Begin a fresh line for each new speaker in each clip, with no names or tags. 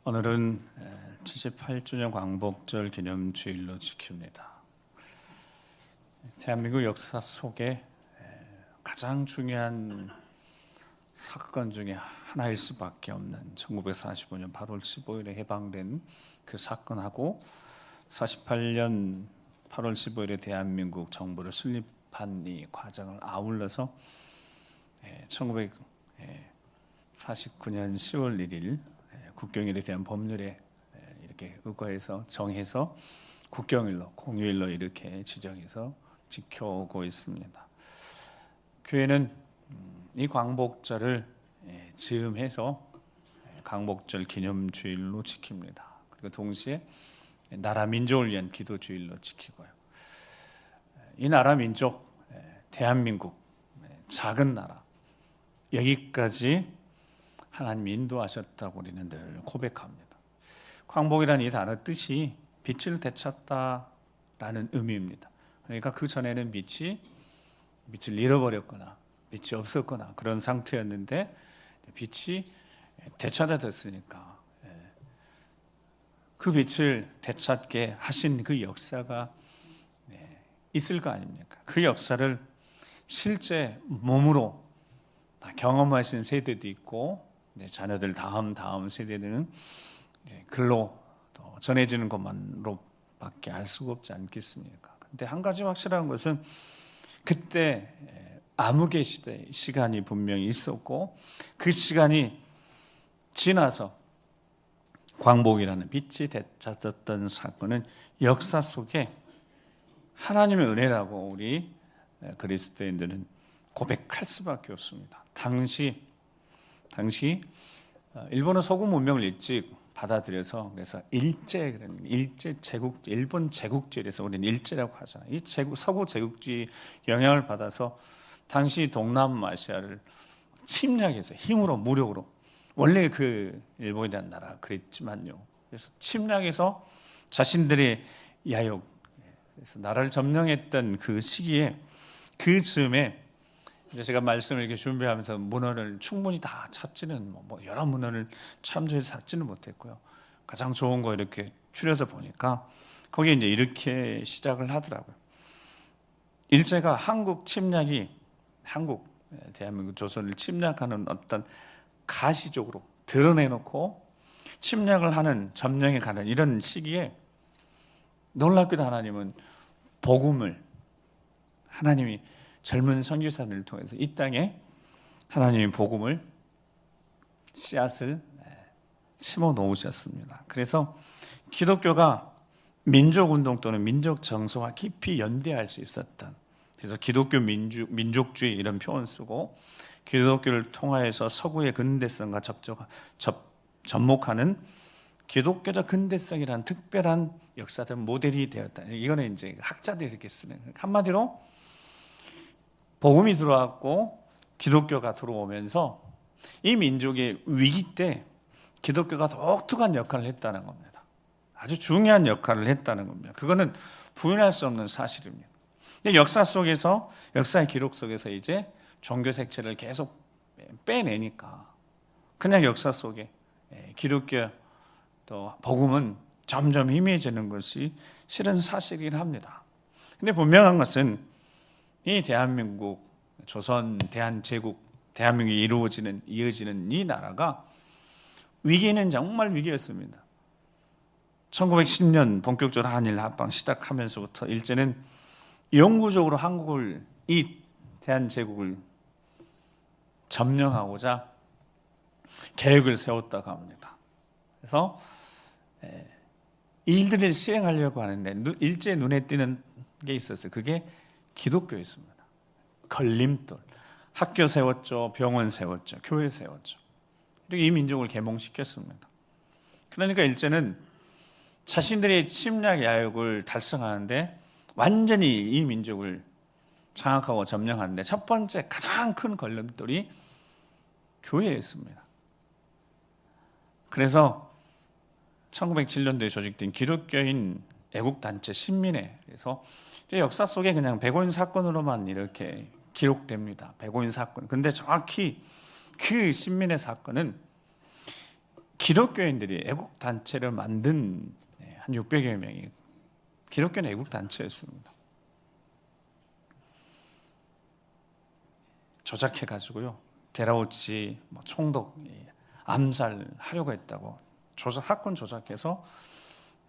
오늘은 78주년 광복절 기념주일로 지킵니다. 대한민국 역사 속에 가장 중요한 사건 중에 하나일 수밖에 없는 1945년 8월 15일에 해방된 그 사건하고 48년 8월 15일에 대한민국 정부를 설립한 이 과정을 아울러서 1949년 10월 1일 국경일에 대한 법률에 이렇게 의거해서 정해서 국경일로 공휴일로 이렇게 지정해서 지켜오고 있습니다. 교회는 이 광복절을 즈음해서 광복절 기념주일로 지킵니다. 그리고 동시에 나라 민족을 위한 기도주일로 지키고요. 이 나라 민족 대한민국 작은 나라 여기까지 하나님이 인도하셨다고 우리는 늘 고백합니다. 광복이라는 이 단어 뜻이 빛을 되찾다라는 의미입니다. 그러니까 그 전에는 빛을 잃어버렸거나 빛이 없었거나 그런 상태였는데 빛이 되찾아졌으니까 그 빛을 되찾게 하신 그 역사가 있을 거 아닙니까? 그 역사를 실제 몸으로 경험하신 세대도 있고 자녀들 다음 세대들은 글로 또 전해지는 것만으로밖에 알 수가 없지 않겠습니까? 근데 한 가지 확실한 것은 그때 암흑의 시간이 분명히 있었고 그 시간이 지나서 광복이라는 빛이 되찾았던 사건은 역사 속에 하나님의 은혜라고 우리 그리스도인들은 고백할 수밖에 없습니다. 당시 일본은 소금 문명을 일찍 받아들여서 그래서 일제 제국 일본 제국주의에서 우리는 일제라고 하잖아요. 이 서구 제국주의 영향을 받아서 당시 동남아시아를 침략해서 힘으로 무력으로 원래 그 일본이라는 나라 그랬지만요. 그래서 침략해서 자신들의 야욕 그래서 나라를 점령했던 그 시기에 그 즈음에 제가 말씀을 이렇게 준비하면서 문헌을 충분히 다 찾지는 여러 문헌을 참조해서 찾지는 못했고요. 가장 좋은 거 이렇게 추려서 보니까 거기에 이제 이렇게 시작을 하더라고요. 일제가 대한민국 조선을 침략하는 어떤 가시적으로 드러내놓고 침략을 하는 점령에 가는 이런 시기에 놀랍게도 하나님은 복음을 하나님이 젊은 선교사들을 통해서 이 땅에 하나님의 복음을 씨앗을 심어 놓으셨습니다. 그래서 기독교가 민족운동 또는 민족 정서와 깊이 연대할 수 있었던 그래서 기독교 민족주의 이런 표현 쓰고 기독교를 통하여서 서구의 근대성과 접목하는 기독교적 근대성이라는 특별한 역사적 모델이 되었다. 이거는 이제 학자들이 이렇게 쓰는 한마디로 복음이 들어왔고 기독교가 들어오면서 이 민족의 위기 때 기독교가 독특한 역할을 했다는 겁니다. 아주 중요한 역할을 했다는 겁니다. 그거는 부인할 수 없는 사실입니다. 근데 역사의 기록 속에서 이제 종교 색채를 계속 빼내니까 그냥 역사 속에 기독교 또 복음은 점점 희미해지는 것이 실은 사실이긴 합니다. 근데 분명한 것은 이 대한민국, 조선, 대한제국, 대한민국이 이어지는 이 나라가 위기는 정말 위기였습니다. 1910년 본격적으로 한일 합방 시작하면서부터 일제는 영구적으로 이 대한제국을 점령하고자 계획을 세웠다고 합니다. 그래서 이 일들을 시행하려고 하는데 일제 눈에 띄는 게 있었어요. 그게 기독교였습니다. 걸림돌. 학교 세웠죠. 병원 세웠죠. 교회 세웠죠. 이렇게 이 민족을 계몽시켰습니다. 그러니까 일제는 자신들의 침략 야욕을 달성하는데 완전히 이 민족을 장악하고 점령하는데 첫 번째 가장 큰 걸림돌이 교회였습니다. 그래서 1907년도에 조직된 기독교인 애국단체 신민회 그래서 역사 속에 그냥 백오인 사건으로만 이렇게 기록됩니다. 백오인 사건. 근데 정확히 그 신민의 사건은 기독교인들이 애국 단체를 만든 한 600여 명이 기독교는 애국 단체였습니다. 조작해가지고요, 데라우치 총독 암살하려고 했다고 사건 조작해서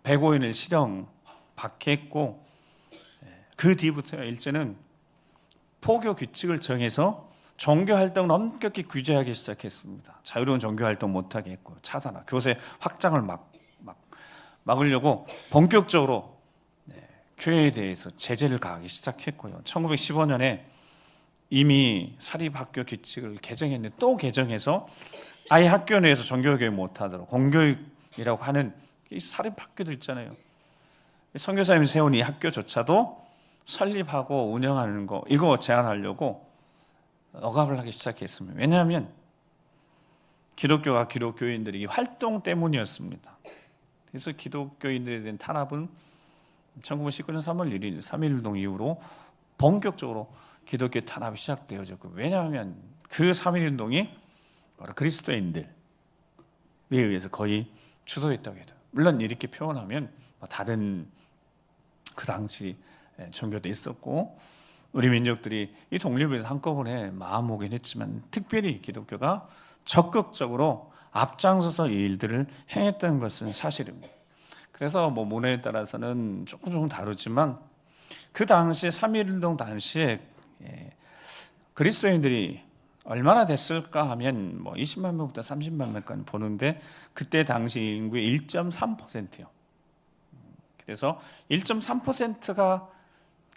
105인을 실형 받게 했고, 그 뒤부터 일제는 포교 규칙을 정해서 종교 활동을 엄격히 규제하기 시작했습니다. 자유로운 종교 활동 못하게 했고, 차단하고 교세 확장을 막으려고 본격적으로 교회에 대해서 제재를 가하기 시작했고요. 1915년에 이미 사립학교 규칙을 개정했는데 또 개정해서 아예 학교 내에서 종교교육 못하도록, 공교육이라고 하는 이 사립학교도 있잖아요. 선교사님이 세운 이 학교조차도 설립하고 운영하는 거, 이거 제한하려고 억압을 하기 시작했습니다. 왜냐하면 기독교와 기독교인들이 이 활동 때문이었습니다. 그래서 기독교인들에 대한 탄압은 1919년 3월 1일 3.1운동 이후로 본격적으로 기독교 탄압이 시작되어졌고, 왜냐하면 그 3.1운동이 바로 그리스도인들에 의해서 거의 주도했다고 해도, 물론 이렇게 표현하면 다른 그 당시 종교도 있었고 우리 민족들이 이 독립을 위해서 한꺼번에 마음먹긴 했지만, 특별히 기독교가 적극적으로 앞장서서 이 일들을 행했던 것은 사실입니다. 그래서 문화에 따라서는 조금 다르지만, 그 당시 3.1운동 당시에 그리스도인들이 얼마나 됐을까 하면 20만 명부터 30만 명까지 보는데, 그때 당시 인구의 1.3%요. 그래서 1.3%가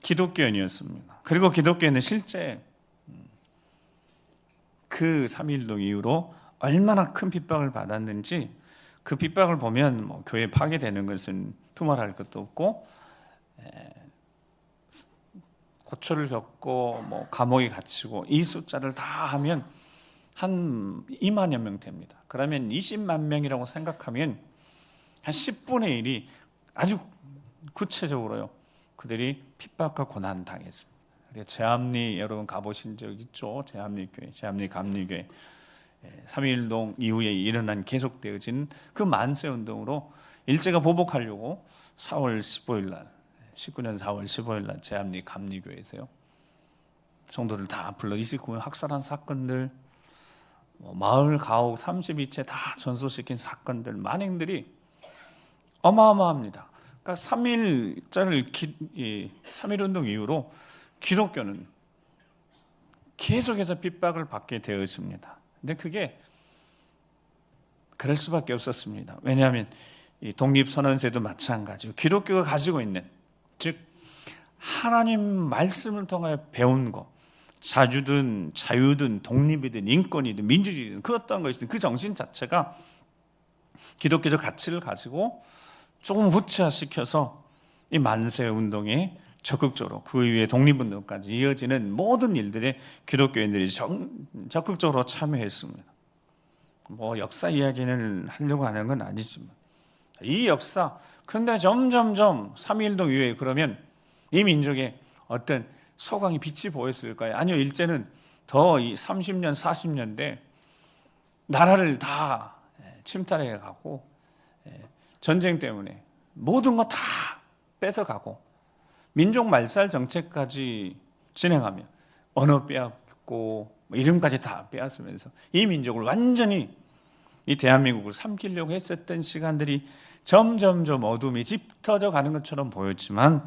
기독교인이었습니다. 그리고 기독교인은 실제 그 3.1운동 이후로 얼마나 큰 핍박을 받았는지, 그 핍박을 보면 교회 파괴되는 것은 두말할 것도 없고, 고초를 겪고 감옥에 갇히고, 이 숫자를 다 하면 한 2만여 명 됩니다. 그러면 20만 명이라고 생각하면 한 10분의 1이 아주 구체적으로요, 그들이 핍박과 고난 당했습니다. 제암리 여러분 가보신 적 있죠? 제암리교회, 제암리 감리교회 3.1운동 이후에 일어난 계속되어진 그 만세운동으로 일제가 보복하려고 4월 15일 날, 19년 4월 15일 날 제암리 감리교회에서요, 성도들 다 불러 29명 학살한 사건들, 마을 가옥 32채 다 전소시킨 사건들, 만행들이 어마어마합니다. 그러니까 3.1운동 이후로 기독교는 계속해서 핍박을 받게 되었습니다. 근데 그게 그럴 수밖에 없었습니다. 왜냐하면 이 독립선언세도 마찬가지고, 기독교가 가지고 있는, 즉 하나님 말씀을 통하여 배운 것, 자주든 자유든 독립이든 인권이든 민주주의든 그 어떤 것이든 그 정신 자체가 기독교적 가치를 가지고 조금 구체화시켜서 이 만세운동에 적극적으로, 그 이후에 독립운동까지 이어지는 모든 일들에 기독교인들이 적극적으로 참여했습니다. 역사 이야기를 하려고 하는 건 아니지만, 이 역사, 그런데 점점점 3.1운동 이후에 그러면 이 민족의 어떤 소강이 빛이 보였을까요? 아니요, 일제는 더 30년, 40년대 나라를 다 침탈해 가고, 전쟁 때문에 모든 거 다 뺏어가고, 민족 말살 정책까지 진행하며 언어 빼앗고 이름까지 다 빼앗으면서 이 민족을 완전히, 이 대한민국을 삼키려고 했었던 시간들이 점점점 어둠이 짙어져 가는 것처럼 보였지만,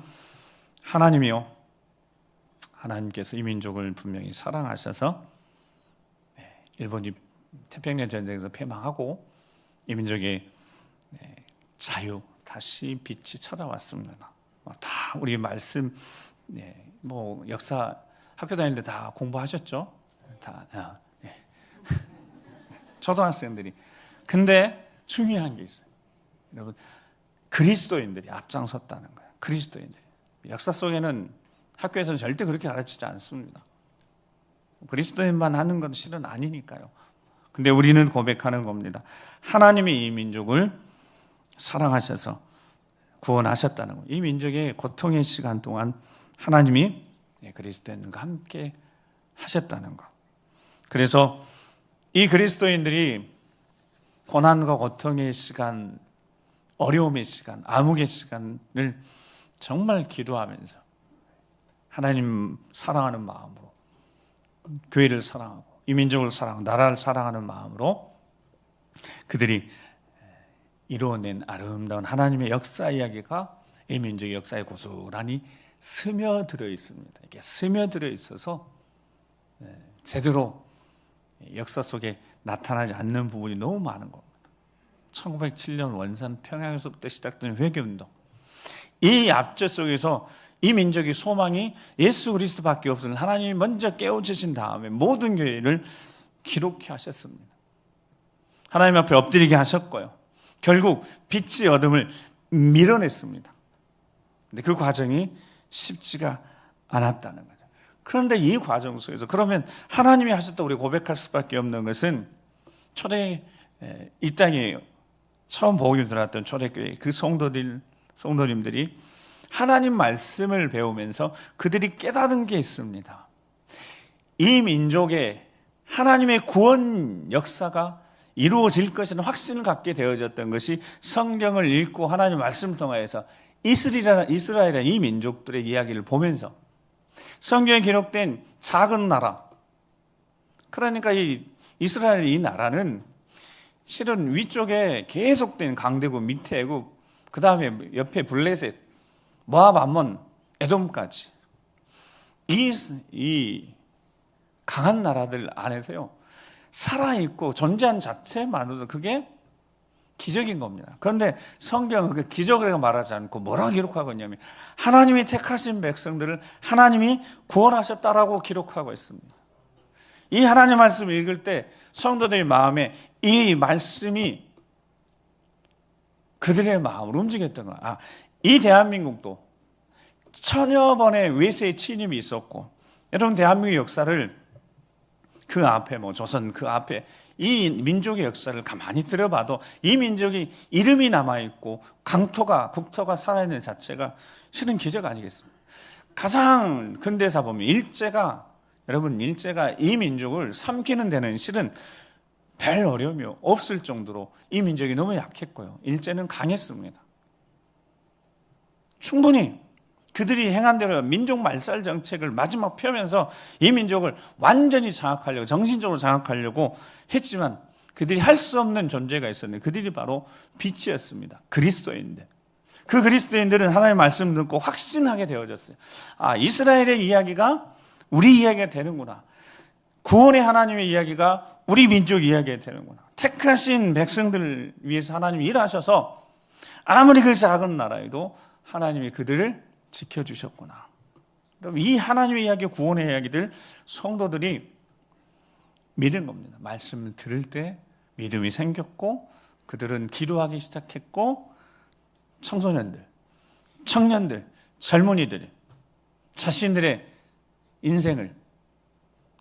하나님께서 이 민족을 분명히 사랑하셔서 일본이 태평양 전쟁에서 패망하고 이 민족의 자유, 다시 빛이 찾아왔습니다. 다 우리 말씀, 역사 학교 다닐 때 다 공부하셨죠? 다 초등학생들이. 근데 중요한 게 있어요. 여러분, 그리스도인들이 앞장섰다는 거예요. 그리스도인들이. 역사 속에는 학교에서는 절대 그렇게 가르치지 않습니다. 그리스도인만 하는 건 실은 아니니까요. 근데 우리는 고백하는 겁니다. 하나님이 이 민족을 사랑하셔서 구원하셨다는 거예요. 이 민족의 고통의 시간 동안 하나님이 그리스도인과 함께 하셨다는 것. 그래서 이 그리스도인들이 고난과 고통의 시간, 어려움의 시간, 암흑의 시간을 정말 기도하면서 하나님 사랑하는 마음으로, 교회를 사랑하고 이 민족을 사랑하고 나라를 사랑하는 마음으로 그들이 이루어낸 아름다운 하나님의 역사 이야기가 이 민족의 역사에 고스란히 스며들어 있습니다. 이게 스며들어 있어서 제대로 역사 속에 나타나지 않는 부분이 너무 많은 겁니다. 1907년 원산 평양에서부터 시작된 회개운동, 이 압제 속에서 이 민족의 소망이 예수 그리스도밖에 없으니 하나님이 먼저 깨우치신 다음에 모든 교회를 기록해 하셨습니다. 하나님 앞에 엎드리게 하셨고요, 결국 빛이 어둠을 밀어냈습니다. 근데 그 과정이 쉽지가 않았다는 거죠. 그런데 이 과정 속에서 그러면 하나님이 하셨다고 우리 고백할 수밖에 없는 것은 초대 이 땅에 처음 복음이 들어왔던 초대교회 그 성도님들이 하나님 말씀을 배우면서 그들이 깨달은 게 있습니다. 이 민족의 하나님의 구원 역사가 이루어질 것이라는 확신을 갖게 되어졌던 것이 성경을 읽고 하나님 말씀을 통하여서 이스라엘이라는 이 민족들의 이야기를 보면서 성경에 기록된 작은 나라, 그러니까 이 이스라엘 이 나라는 실은 위쪽에 계속된 강대국, 밑에 애국, 그 다음에 옆에 블레셋, 모압, 암몬, 에돔까지 이 강한 나라들 안에서요 살아있고 존재한 자체만으로도 그게 기적인 겁니다. 그런데 성경은 그 기적이라고 말하지 않고 뭐라고 기록하고 있냐면 하나님이 택하신 백성들을 하나님이 구원하셨다라고 기록하고 있습니다. 이 하나님 말씀을 읽을 때 성도들의 마음에 이 말씀이 그들의 마음을 움직였던 거야. 이 대한민국도 천여 번의 외세의 침입이 있었고, 여러분 대한민국의 역사를 그 앞에 조선 그 앞에 이 민족의 역사를 가만히 들어봐도 이 민족이 이름이 남아있고 국토가 살아있는 자체가 실은 기적 아니겠습니까? 가장 근대사 보면 일제가 이 민족을 삼키는 데는 실은 별 어려움이 없을 정도로 이 민족이 너무 약했고요, 일제는 강했습니다. 충분히 그들이 행한 대로 민족 말살 정책을 마지막 펴면서 이 민족을 완전히 장악하려고, 정신적으로 장악하려고 했지만 그들이 할 수 없는 존재가 있었는데 그들이 바로 빛이었습니다. 그리스도인들. 그 그리스도인들은 하나님의 말씀 듣고 확신하게 되어졌어요. 이스라엘의 이야기가 우리 이야기가 되는구나. 구원의 하나님의 이야기가 우리 민족 이야기가 되는구나. 택하신 백성들을 위해서 하나님이 일하셔서 아무리 그 작은 나라에도 하나님이 그들을 지켜주셨구나. 그럼 이 하나님의 이야기, 구원의 이야기들 성도들이 믿은 겁니다. 말씀을 들을 때 믿음이 생겼고 그들은 기도하기 시작했고, 청소년들, 청년들, 젊은이들이 자신들의 인생을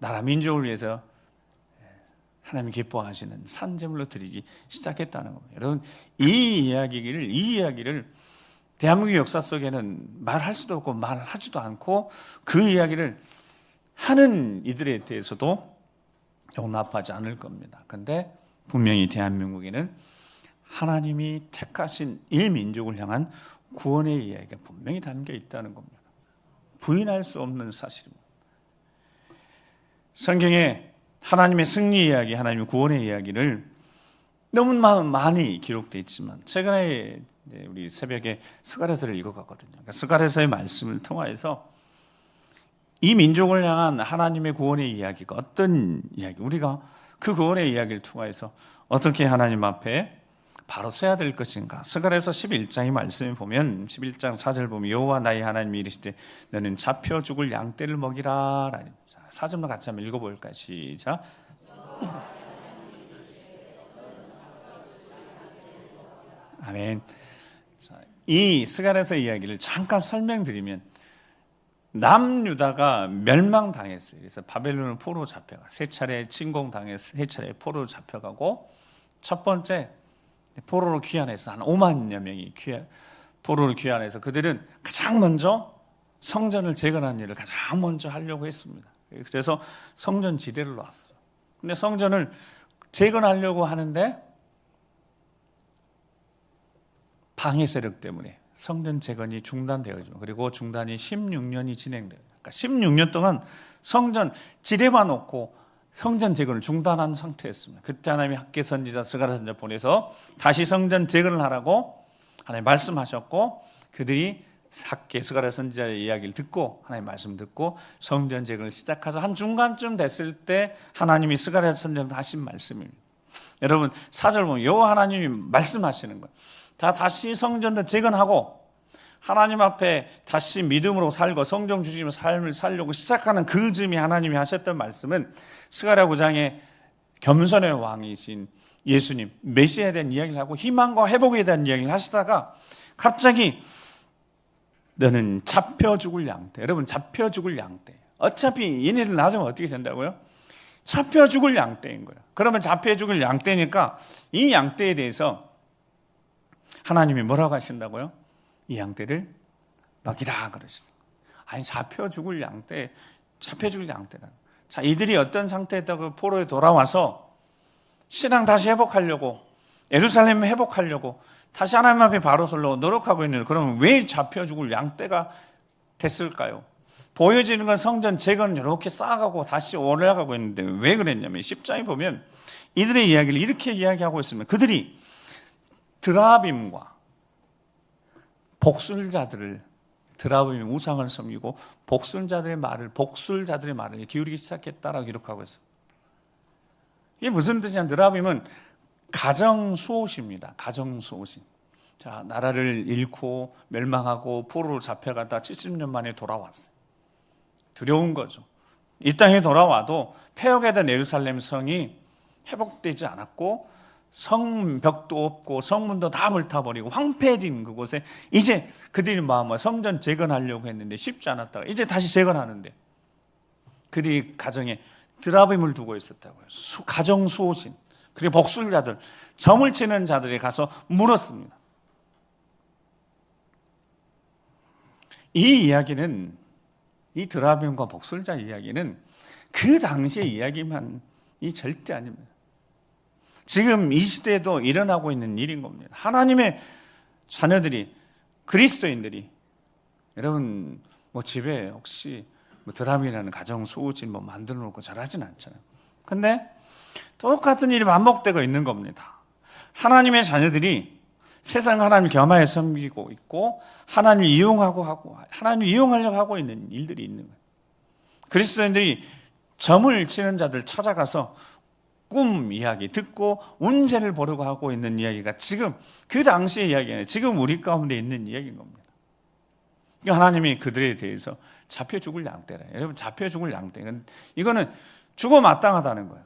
나라 민족을 위해서 하나님 기뻐하시는 산제물로 드리기 시작했다는 겁니다. 여러분 이 이야기를 대한민국 역사 속에는 말할 수도 없고 말하지도 않고 그 이야기를 하는 이들에 대해서도 용납하지 않을 겁니다. 그런데 분명히 대한민국에는 하나님이 택하신 이 민족을 향한 구원의 이야기가 분명히 담겨 있다는 겁니다. 부인할 수 없는 사실입니다. 성경에 하나님의 승리 이야기, 하나님의 구원의 이야기를 너무 많이 기록되어 있지만 최근에 우리 새벽에 스가랴서를 읽어갔거든요. 그러니까 스가랴서의 말씀을 통하여서 이 민족을 향한 하나님의 구원의 이야기가 어떤 이야기, 우리가 그 구원의 이야기를 통하여서 어떻게 하나님 앞에 바로 서야 될 것인가. 스가랴서 11장의 말씀을 보면 11장 4절 보면 여호와 나의 하나님이 이르시되 너는 잡혀 죽을 양떼를 먹이라. 4절만 같이 한번 읽어볼까요? 시작. 아멘. 이 스가랴서 이야기를 잠깐 설명드리면 남유다가 멸망당했어요. 그래서 바벨론을 포로로 잡혀가 세 차례 침공당해서 세 차례 포로로 잡혀가고, 첫 번째 포로로 귀환해서 한 5만여 명이 포로로 귀환해서 그들은 가장 먼저 성전을 재건하는 일을 가장 먼저 하려고 했습니다. 그래서 성전 지대를 놨어요. 근데 성전을 재건하려고 하는데 방해 세력 때문에 성전 재건이 중단되어지고, 그리고 중단이 16년이 진행돼요. 그러니까 16년 동안 성전 지뢰만 놓고 성전 재건을 중단한 상태였습니다. 그때 하나님이 학개 선지자, 스가랴 선지자 보내서 다시 성전 재건을 하라고 하나님 말씀하셨고, 그들이 학개, 스가랴 선지자의 이야기를 듣고 하나님 말씀 듣고 성전 재건을 시작해서 한 중간쯤 됐을 때 하나님이 스가랴 선지자한테 하신 말씀입니다. 여러분 4절 보면 여호와 하나님이 말씀하시는 거예요. 다시 성전도 재건하고 하나님 앞에 다시 믿음으로 살고 성령 주시며 삶을 살려고 시작하는 그 즈음에 하나님이 하셨던 말씀은 스가랴 9장에 겸손의 왕이신 예수님 메시아에 대한 이야기를 하고 희망과 회복에 대한 이야기를 하시다가 갑자기 너는 잡혀 죽을 양떼. 여러분 잡혀 죽을 양떼. 어차피 얘네들 나중에 어떻게 된다고요? 잡혀 죽을 양떼인 거예요. 그러면 잡혀 죽을 양떼니까 이 양떼에 대해서 하나님이 뭐라고 하신다고요? 이 양떼를 먹이라 그러시죠. 아니 잡혀 죽을 양떼, 잡혀 죽을 양떼라. 자, 이들이 어떤 상태였다고 포로에 돌아와서 신앙 다시 회복하려고, 예루살렘 회복하려고 다시 하나님 앞에 바로 서려고 노력하고 있는, 그러면 왜 잡혀 죽을 양떼가 됐을까요? 보여지는 건 성전 재건 이렇게 쌓아가고 다시 올라가고 있는데 왜 그랬냐면 10장에 보면 이들의 이야기를 이렇게 이야기하고 있습니다. 그들이 드라빔과 복술자들을, 드라빔이 우상을 섬기고 복술자들의 말을 기울이기 시작했다라고 기록하고 있습니다. 이게 무슨 뜻이냐? 드라빔은 가정수호시입니다. 가정수호신. 자, 나라를 잃고 멸망하고 포로로 잡혀갔다 70년 만에 돌아왔어요. 두려운 거죠. 이 땅에 돌아와도 폐역되던 예루살렘 성이 회복되지 않았고 성벽도 없고 성문도 다 불타버리고 황폐해진 그곳에 이제 그들이 마음으로 성전 재건하려고 했는데 쉽지 않았다가 이제 다시 재건하는데 그들이 가정에 드라빔을 두고 있었다고요. 가정 수호신, 그리고 복술자들, 점을 치는 자들이 가서 물었습니다. 이 이야기는, 이 드라빔과 복술자 이야기는 그 당시의 이야기만이 절대 아닙니다. 지금 이 시대에도 일어나고 있는 일인 겁니다. 하나님의 자녀들이, 그리스도인들이, 여러분 뭐 집에 혹시 뭐 드라빔이라는 가정 수호진 뭐 만들어 놓고 잘하진 않잖아요. 근데 똑같은 일이 반복되고 있는 겁니다. 하나님의 자녀들이 세상 하나님을 겸하여 섬기고 있고 하나님을 이용하려고 하고 있는 일들이 있는 거예요. 그리스도인들이 점을 치는 자들 찾아가서 꿈 이야기 듣고 운세를 보려고 하고 있는 이야기가 지금 그 당시의 이야기예요. 지금 우리 가운데 있는 이야기인 겁니다. 하나님이 그들에 대해서 잡혀 죽을 양떼라. 여러분 잡혀 죽을 양떼, 이거는 죽어 마땅하다는 거예요.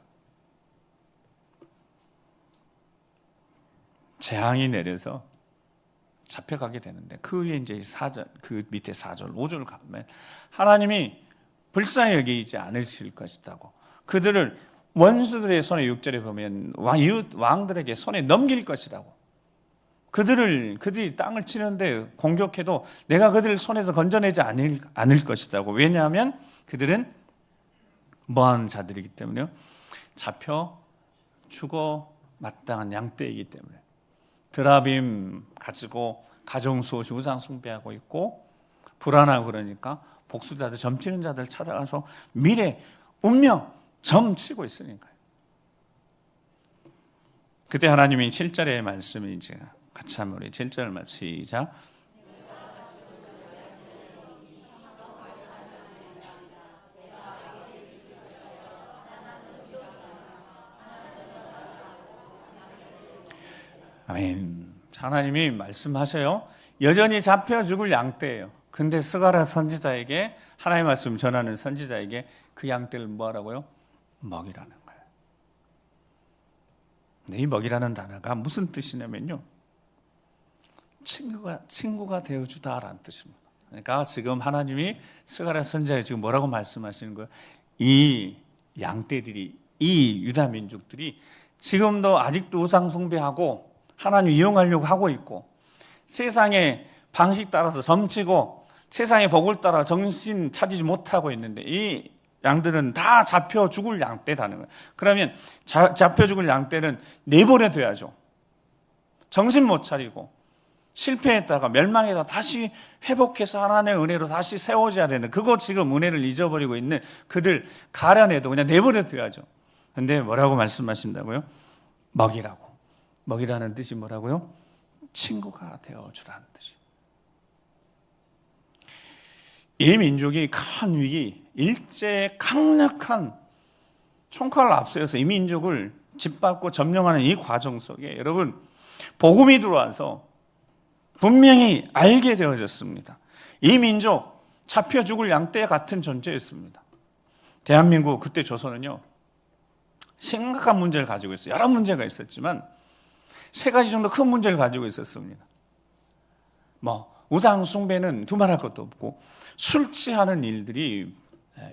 재앙이 내려서 잡혀가게 되는데 그 위에 이제 4절, 그 밑에 4절, 5절 가면 하나님이 불쌍히 여기지 않으실 것이라고, 그들을 원수들의 손에 6절에 보면 왕들에게 손에 넘길 것이라고, 그들이 땅을 치는데 공격해도 내가 그들을 손에서 건져내지 않을 것이라고. 왜냐하면 그들은 뭐한 자들이기 때문에요. 잡혀 죽어 마땅한 양떼이기 때문에. 드라빔 가지고 가정수호시 우상 숭배하고 있고 불안하고 그러니까 복수자들, 점치는 자들 찾아가서 미래 운명 점치고 있으니까요. 그때 하나님이 7절의 말씀을 이제 같이 한번 우리 7절 말씀 시작. 아멘. 하나님이 말씀하세요. 여전히 잡혀 죽을 양떼예요. 근데 스가랴 선지자에게, 하나님의 말씀 전하는 선지자에게 그 양떼를 뭐하라고요? 먹이라는 거예요. 근데 이 먹이라는 단어가 무슨 뜻이냐면요, 친구가 되어주다라는 뜻입니다. 그러니까 지금 하나님이 스가랴 선지자에 지금 뭐라고 말씀하시는 거예요? 이 양떼들이, 이 유다 민족들이 지금도 아직도 우상 숭배하고 하나님 이용하려고 하고 있고 세상의 방식 따라서 점치고 세상의 복을 따라 정신 차리지 못하고 있는데 이 양들은 다 잡혀 죽을 양떼다는 거예요. 그러면 잡혀 죽을 양떼는 내버려 둬야죠. 정신 못 차리고 실패했다가 멸망했다가 다시 회복해서 하나님의 은혜로 다시 세워져야 되는, 그거 지금 은혜를 잊어버리고 있는 그들 가련해도 그냥 내버려 둬야죠. 근데 뭐라고 말씀하신다고요? 먹이라고. 먹이라는 뜻이 뭐라고요? 친구가 되어주라는 뜻이에요. 이 민족이 큰 위기, 일제의 강력한 총칼을 앞세워서 이 민족을 짓밟고 점령하는 이 과정 속에 여러분, 복음이 들어와서 분명히 알게 되어졌습니다. 이 민족 잡혀 죽을 양떼 같은 존재였습니다. 대한민국, 그때 조선은요, 심각한 문제를 가지고 있어요. 여러 문제가 있었지만 세 가지 정도 큰 문제를 가지고 있었습니다. 우상 숭배는 두말할 것도 없고, 술 취하는 일들이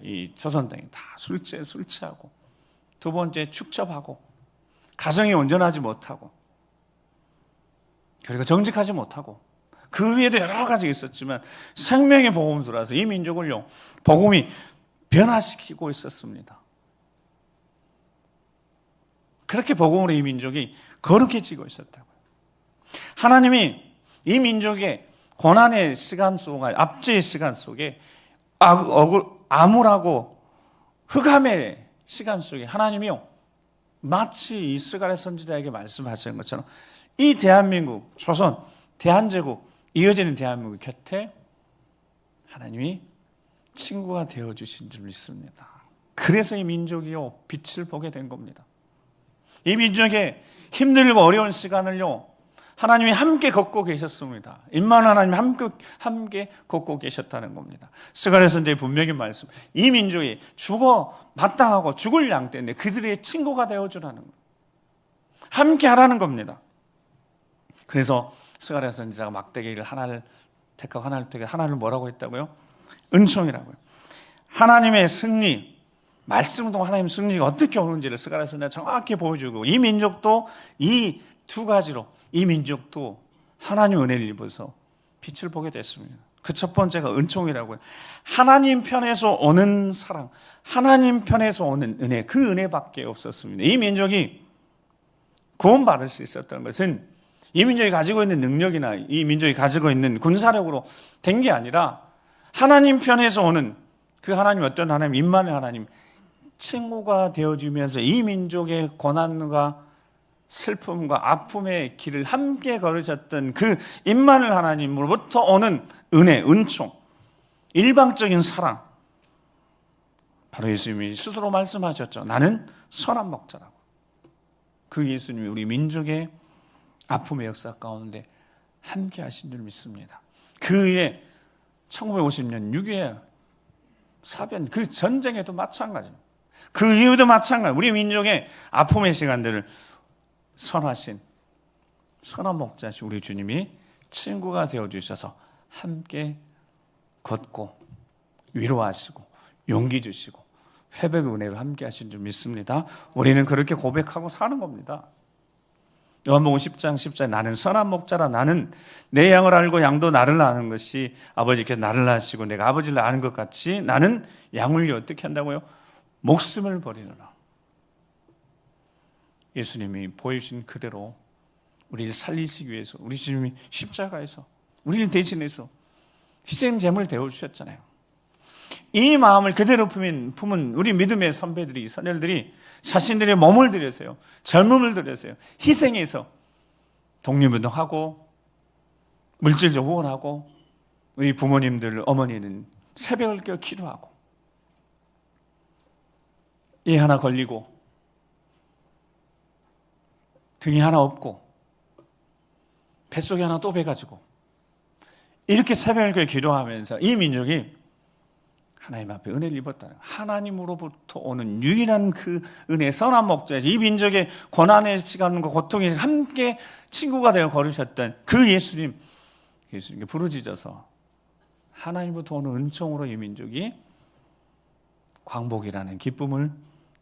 이 조선 땅에 다 술 취하고, 두 번째 축첩하고, 가정이 온전하지 못하고, 그리고 정직하지 못하고, 그 위에도 여러 가지가 있었지만 생명의 복음이 들어와서 이 민족을요, 복음이 변화시키고 있었습니다. 그렇게 복음으로 이 민족이 거룩해지고 있었다고요. 하나님이 이 민족의 고난의 시간 속에, 압제의 시간 속에, 암울하고 흑암의 시간 속에 하나님이요, 마치 이스가랴 선지자에게 말씀하신 것처럼 이 대한민국, 조선, 대한제국, 이어지는 대한민국 곁에 하나님이 친구가 되어주신 줄 믿습니다. 그래서 이 민족이요, 빛을 보게 된 겁니다. 이 민족의 힘들고 어려운 시간을요, 하나님이 함께 걷고 계셨습니다. 임마누엘 하나님이 함께 걷고 계셨다는 겁니다. 스가랴 선지자의 분명히 말씀, 이 민족이 죽어 마땅하고 죽을 양떼인데 그들의 친구가 되어주라는 거예요. 함께 하라는 겁니다. 그래서 스가랴 선지자가 막대기를 하나를 택하고 하나를 택해, 하나를 뭐라고 했다고요? 은총이라고요. 하나님의 승리, 말씀 동안 하나님 승리가 어떻게 오는지를 스가랴 선지자가 정확히 보여주고, 이 민족도 이 두 가지로 이 민족도 하나님 은혜를 입어서 빛을 보게 됐습니다. 그 첫 번째가 은총이라고요. 하나님 편에서 오는 사랑, 하나님 편에서 오는 은혜, 그 은혜밖에 없었습니다. 이 민족이 구원받을 수 있었던 것은 이 민족이 가지고 있는 능력이나 이 민족이 가지고 있는 군사력으로 된 게 아니라 하나님 편에서 오는 그 하나님, 어떤 하나님, 임마누엘 하나님, 친구가 되어주면서 이 민족의 고난과 슬픔과 아픔의 길을 함께 걸으셨던 그 임마누엘 하나님으로부터 오는 은혜, 은총, 일방적인 사랑, 바로 예수님이 스스로 말씀하셨죠. 나는 선한 목자라고. 그 예수님이 우리 민족의 아픔의 역사 가운데 함께 하신 줄 믿습니다. 그 위에 1950년 6.25 사변, 그 전쟁에도 마찬가지입니다. 그 이후도 마찬가지. 우리 민족의 아픔의 시간들을 선하신 선한 목자신 우리 주님이 친구가 되어주셔서 함께 걷고 위로하시고 용기 주시고 회복의 은혜로 함께 하신 줄 믿습니다. 우리는 그렇게 고백하고 사는 겁니다. 요한복음 10장 10절에 나는 선한 목자라, 나는 내 양을 알고 양도 나를 아는 것이 아버지께서 나를 아시고 내가 아버지를 아는 것 같이 나는 양을 어떻게 한다고요? 목숨을 버리노라. 예수님이 보여주신 그대로 우리를 살리시기 위해서 우리 주님이 십자가에서 우리를 대신해서 희생 제물을 데워주셨잖아요. 이 마음을 그대로 품은 우리 믿음의 선배들이, 선열들이 자신들의 몸을 들여서요, 젊음을 들여서요, 희생해서 독립운동하고 물질적 후원하고, 우리 부모님들, 어머니는 새벽을 깨어 기도하고, 애 하나 걸리고 등이 하나 없고 뱃속에 하나 또 배가지고 이렇게 새벽을 깨어 기도하면서 이 민족이 하나님 앞에 은혜를 입었다는, 하나님으로부터 오는 유일한 그 은혜, 선한 목자에서 이 민족의 고난의 시간과 고통에 함께 친구가 되어 걸으셨던 그 예수님께 부르짖어서 하나님부터 오는 은총으로 이 민족이 광복이라는 기쁨을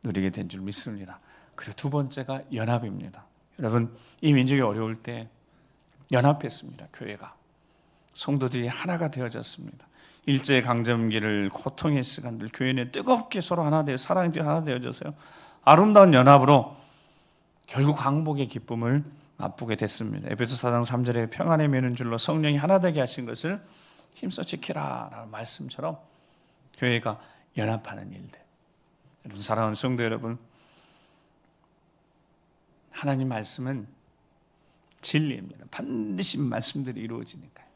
누리게 된 줄 믿습니다. 그리고 두 번째가 연합입니다. 여러분, 이 민족이 어려울 때 연합했습니다. 교회가, 성도들이 하나가 되어졌습니다. 일제강점기를, 고통의 시간들, 교회는 뜨겁게 서로 하나 되어 사랑이 하나 되어져서요, 아름다운 연합으로 결국 광복의 기쁨을 맛보게 됐습니다. 에베소 4장 3절에 평안에 매는 줄로 성령이 하나 되게 하신 것을 힘써 지키라 라는 말씀처럼 교회가 연합하는 일들. 여러분, 사랑하는 성도 여러분, 하나님 말씀은 진리입니다. 반드시 말씀들이 이루어지니까요.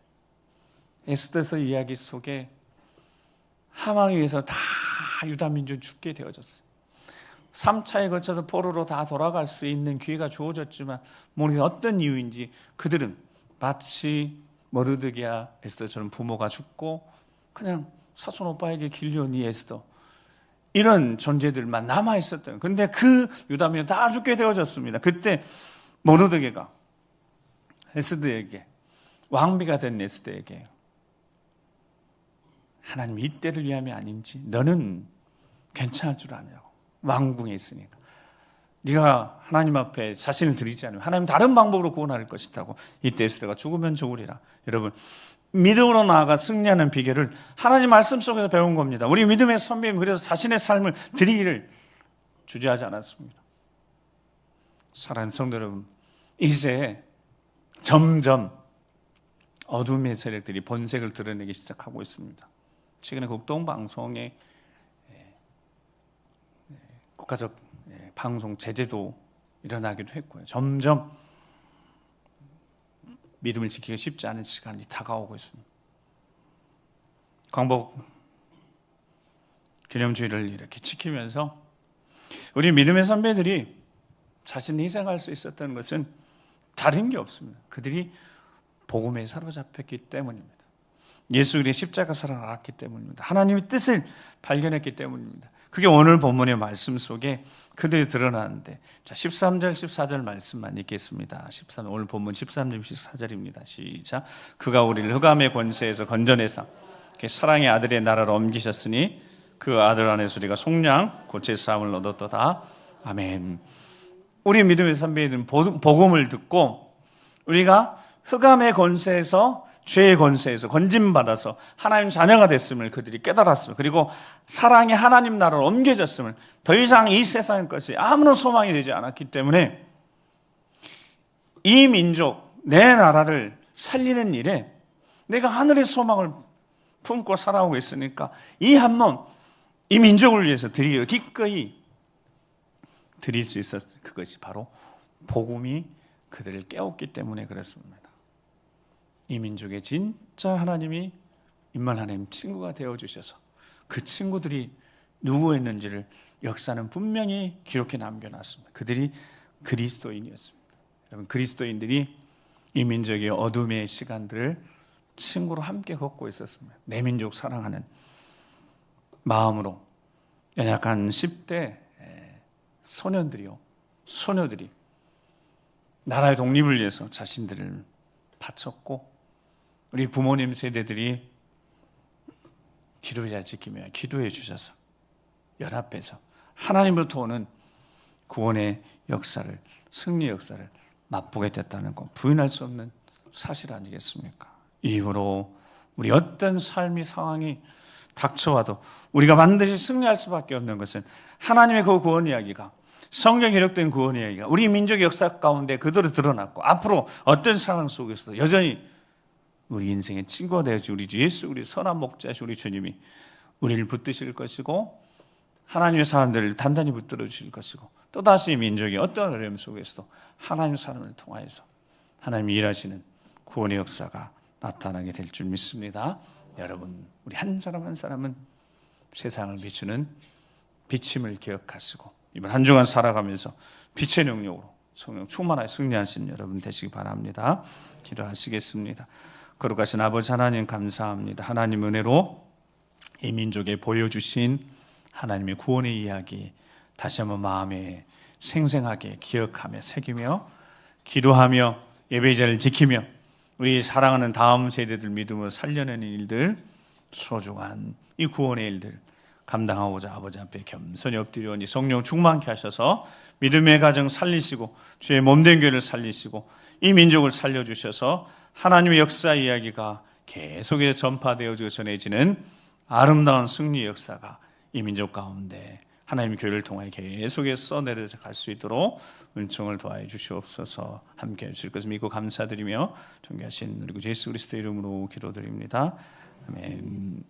에스더서 이야기 속에 하망에 의해서 다 유다 민족이 죽게 되어졌어요. 3차에 걸쳐서 포로로 다 돌아갈 수 있는 기회가 주어졌지만 어떤 이유인지 그들은 마치 모르드게와 에스더처럼 부모가 죽고 그냥 사촌 오빠에게 길려온 이 에스더, 이런 존재들만 남아있었던. 그런데 그 유다 민족 다 죽게 되어졌습니다. 그때 모르드게가 에스더에게, 왕비가 된 에스더에게 하나님 이때를 위함이 아닌지, 너는 괜찮을 줄 아냐고. 왕궁에 있으니까 네가 하나님 앞에 자신을 드리지 않으면 하나님 다른 방법으로 구원할 것이라고. 이때 에스더가 죽으면 죽으리라. 여러분, 믿음으로 나아가 승리하는 비결을 하나님 말씀 속에서 배운 겁니다. 우리 믿음의 선배님, 그래서 자신의 삶을 드리기를 주저하지 않았습니다. 사랑하는 성도 여러분, 이제 점점 어둠의 세력들이 본색을 드러내기 시작하고 있습니다. 최근에 국동방송에 국가적 방송 제재도 일어나기도 했고요. 점점 믿음을 지키기 쉽지 않은 시간이 다가오고 있습니다. 광복 기념주의를 이렇게 지키면서 우리 믿음의 선배들이 자신이 희생할 수 있었던 것은 다른 게 없습니다. 그들이 복음에 사로잡혔기 때문입니다. 예수 그리스도의 십자가 사랑을 알았기 때문입니다. 하나님의 뜻을 발견했기 때문입니다. 그게 오늘 본문의 말씀 속에 그들이 드러나는데, 자, 13절 14절 말씀만 읽겠습니다. 13, 오늘 본문 13절 14절입니다. 시작. 그가 우리를 흑암의 권세에서 건져내사 사랑의 아들의 나라로 옮기셨으니 그 아들 안에서 우리가 속량 곧 제사함을 얻었도다. 아멘. 우리 믿음의 선배들은 복음을 듣고 우리가 흑암의 권세에서, 죄의 권세에서 건짐받아서 하나님 자녀가 됐음을 그들이 깨달았습니다. 그리고 사랑의 하나님 나라로 옮겨졌음을, 더 이상 이 세상의 것이 아무런 소망이 되지 않았기 때문에 이 민족, 내 나라를 살리는 일에 내가 하늘의 소망을 품고 살아오고 있으니까 이 한 몸, 이 민족을 위해서 드리려 기꺼이 드릴 수 있었어요. 그것이 바로 복음이 그들을 깨웠기 때문에 그렇습니다. 이 민족의 진짜 하나님이 임만 하나님 친구가 되어주셔서 그 친구들이 누구였는지를 역사는 분명히 기록해 남겨놨습니다. 그들이 그리스도인이었습니다. 여러분, 그리스도인들이 이 민족의 어둠의 시간들을 친구로 함께 걷고 있었습니다. 내 민족 사랑하는 마음으로 연약한 10대 소녀들이 나라의 독립을 위해서 자신들을 바쳤고, 우리 부모님 세대들이 기도 잘 지키며 기도해 주셔서 연합해서 하나님으로부터 오는 구원의 역사를, 승리의 역사를 맛보게 됐다는 것, 부인할 수 없는 사실 아니겠습니까? 이후로 우리 어떤 삶의 상황이 닥쳐와도 우리가 반드시 승리할 수밖에 없는 것은 하나님의 그 구원 이야기가, 성경에 기록된 구원 이야기가 우리 민족의 역사 가운데 그대로 드러났고, 앞으로 어떤 상황 속에서도 여전히 우리 인생의 친구가 되어주 우리 주 예수, 우리 선한 목자이신 우리 주님이 우리를 붙드실 것이고, 하나님의 사람들을 단단히 붙들어 주실 것이고, 또다시 민족의 어떤 어려움 속에서도 하나님의 사람을 통하여서 하나님이 일하시는 구원의 역사가 나타나게 될 줄 믿습니다. 여러분, 우리 한 사람 한 사람은 세상을 비추는 비침을 기억하시고 이번 한 주간 살아가면서 빛의 능력으로 성령 충만하게 승리하신 여러분 되시기 바랍니다. 기도하시겠습니다. 거룩하신 아버지 하나님, 감사합니다. 하나님 은혜로 이 민족에 보여주신 하나님의 구원의 이야기 다시 한번 마음에 생생하게 기억하며 새기며 기도하며 예배자를 지키며 우리 사랑하는 다음 세대들 믿음을 살려내는 일들, 소중한 이 구원의 일들 감당하고자 아버지 앞에 겸손히 엎드려오니 성령 충만케 하셔서 믿음의 가정 살리시고 주의 몸된 교회를 살리시고 이 민족을 살려주셔서 하나님의 역사 이야기가 계속해서 전파되어지고 전해지는 아름다운 승리의 역사가 이 민족 가운데 하나님 교회를 통하여 계속해서 내려져 갈 수 있도록 은총을 더하여 주시옵소서. 함께해 주실 것을 믿고 감사드리며 존귀하신 우리 구 예수 그리스도 이름으로 기도드립니다. 아멘.